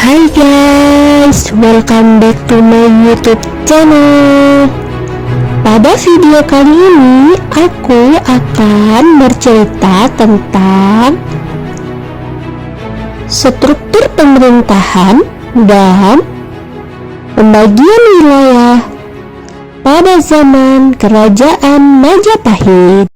Hai guys, welcome back to my YouTube channel. Pada video kali ini, aku akan bercerita tentang struktur pemerintahan dan pembagian wilayah pada zaman Kerajaan Majapahit.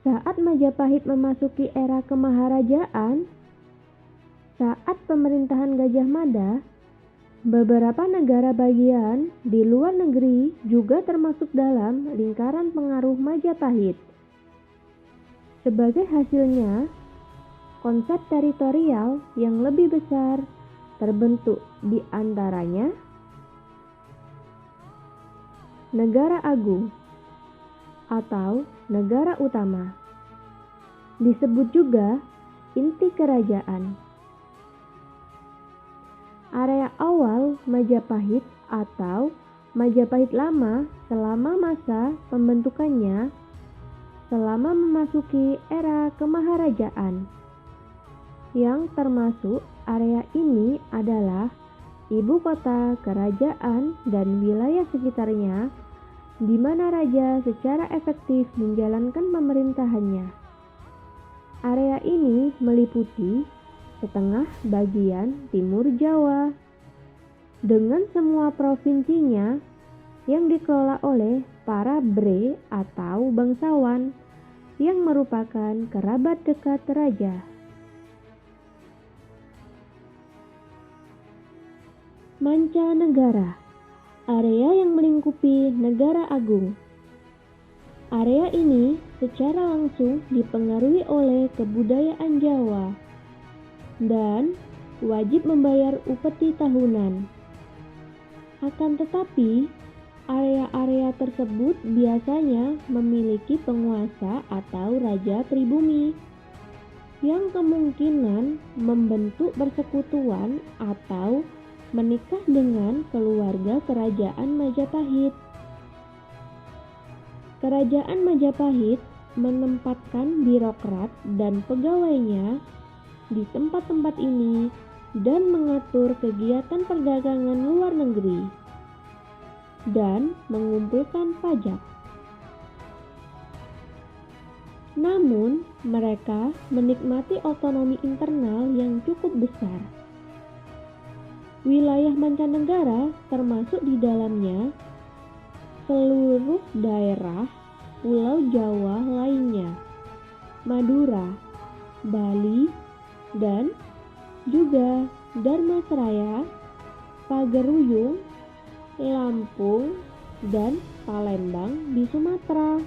Saat Majapahit memasuki era kemaharajaan, saat pemerintahan Gajah Mada, beberapa negara bagian di luar negeri juga termasuk dalam lingkaran pengaruh Majapahit. Sebagai hasilnya, konsep teritorial yang lebih besar terbentuk, di antaranya negara agung atau negara utama, disebut juga inti kerajaan. Area awal Majapahit atau Majapahit Lama selama masa pembentukannya selama memasuki era kemaharajaan, yang termasuk area ini adalah ibu kota kerajaan dan wilayah sekitarnya, di mana raja secara efektif menjalankan pemerintahannya. Area ini meliputi setengah bagian timur Jawa, dengan semua provinsinya yang dikelola oleh para Bre atau bangsawan yang merupakan kerabat dekat raja. Mancanegara, area yang melingkupi negara agung. Area ini secara langsung dipengaruhi oleh kebudayaan Jawa dan wajib membayar upeti tahunan. Akan tetapi, area-area tersebut biasanya memiliki penguasa atau raja pribumi yang kemungkinan membentuk persekutuan atau menikah dengan keluarga kerajaan Majapahit. Kerajaan Majapahit menempatkan birokrat dan pegawainya di tempat-tempat ini dan mengatur kegiatan perdagangan luar negeri dan mengumpulkan pajak. Namun, mereka menikmati otonomi internal yang cukup besar. Wilayah mancanegara termasuk di dalamnya seluruh daerah Pulau Jawa lainnya, Madura, Bali, dan juga Dharmasraya, Pageruyung, Lampung, dan Palembang di Sumatera.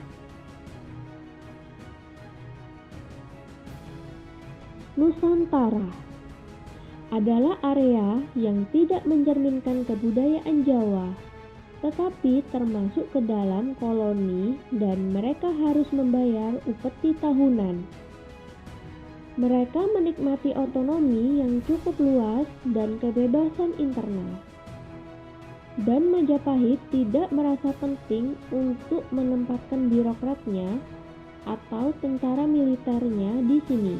Nusantara adalah area yang tidak mencerminkan kebudayaan Jawa, tetapi termasuk ke dalam koloni dan mereka harus membayar upeti tahunan. Mereka menikmati otonomi yang cukup luas dan kebebasan internal. Dan Majapahit tidak merasa penting untuk menempatkan birokratnya atau tentara militernya di sini.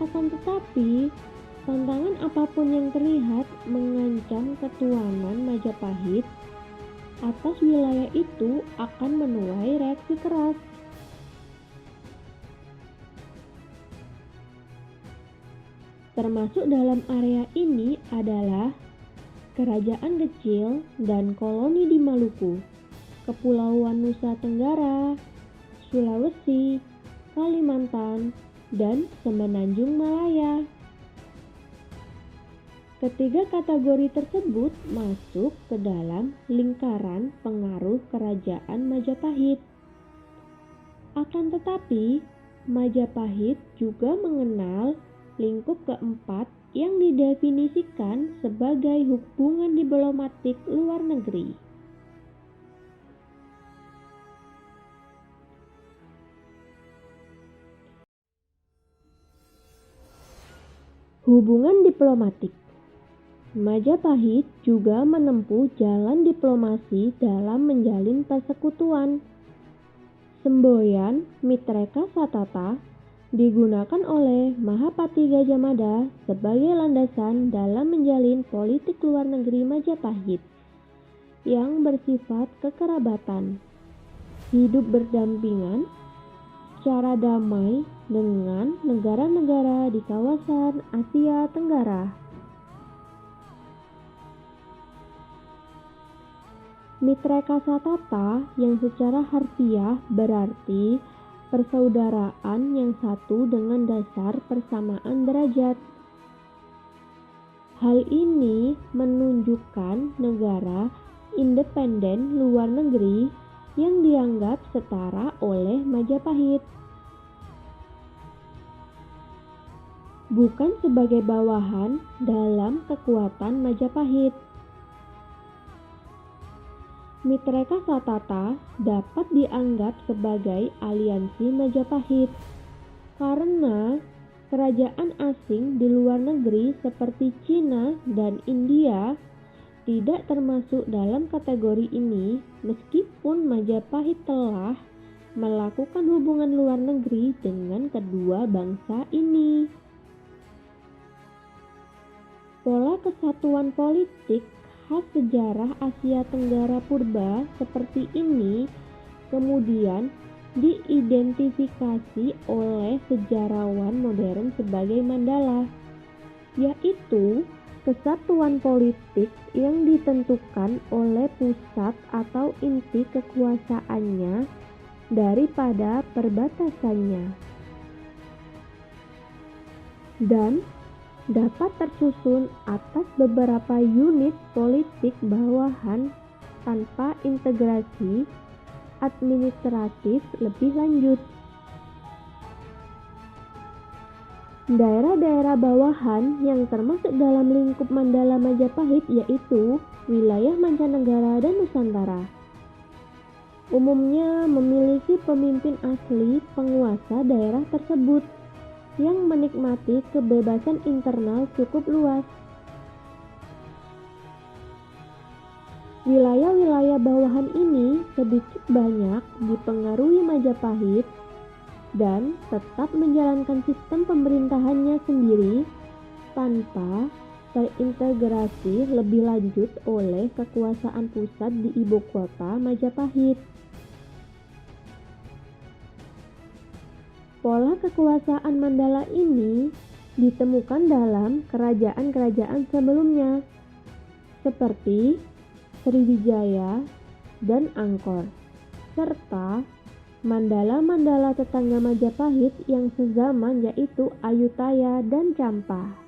Akan tetapi, Tantangan apapun yang terlihat mengancam ketuanan Majapahit atas wilayah itu akan menuai reaksi keras. Termasuk dalam area ini adalah kerajaan kecil dan koloni di Maluku, Kepulauan Nusa Tenggara, Sulawesi, Kalimantan, dan Semenanjung Malaya. Ketiga kategori tersebut masuk ke dalam lingkaran pengaruh kerajaan Majapahit. Akan tetapi, Majapahit juga mengenal lingkup keempat yang didefinisikan sebagai hubungan diplomatik luar negeri. Hubungan diplomatik. Majapahit juga menempuh jalan diplomasi dalam menjalin persekutuan. Semboyan Mitreka Satata digunakan oleh Mahapati Gajah Mada sebagai landasan dalam menjalin politik luar negeri Majapahit yang bersifat kekerabatan, hidup berdampingan secara damai dengan negara-negara di kawasan Asia Tenggara. Mitreka Satata yang secara harfiah berarti persaudaraan yang satu dengan dasar persamaan derajat. Hal ini menunjukkan negara independen luar negeri yang dianggap setara oleh Majapahit, bukan sebagai bawahan dalam kekuatan Majapahit. Mitreka Satata dapat dianggap sebagai aliansi Majapahit karena kerajaan asing di luar negeri seperti Cina dan India tidak termasuk dalam kategori ini, meskipun Majapahit telah melakukan hubungan luar negeri dengan kedua bangsa ini. Pola kesatuan politik khas sejarah Asia Tenggara purba seperti ini kemudian diidentifikasi oleh sejarawan modern sebagai Mandala, yaitu kesatuan politik yang ditentukan oleh pusat atau inti kekuasaannya daripada perbatasannya, dan dapat tersusun atas beberapa unit politik bawahan tanpa integrasi administratif lebih lanjut. Daerah-daerah bawahan yang termasuk dalam lingkup Mandala Majapahit yaitu wilayah mancanegara dan Nusantara. Umumnya memiliki pemimpin asli penguasa daerah tersebut yang menikmati kebebasan internal cukup luas. Wilayah-wilayah bawahan ini sedikit banyak dipengaruhi Majapahit dan tetap menjalankan sistem pemerintahannya sendiri tanpa terintegrasi lebih lanjut oleh kekuasaan pusat di ibu kota Majapahit. Pola kekuasaan Mandala ini ditemukan dalam kerajaan-kerajaan sebelumnya, seperti Sriwijaya dan Angkor, serta Mandala-Mandala tetangga Majapahit yang sezaman yaitu Ayutthaya dan Champa.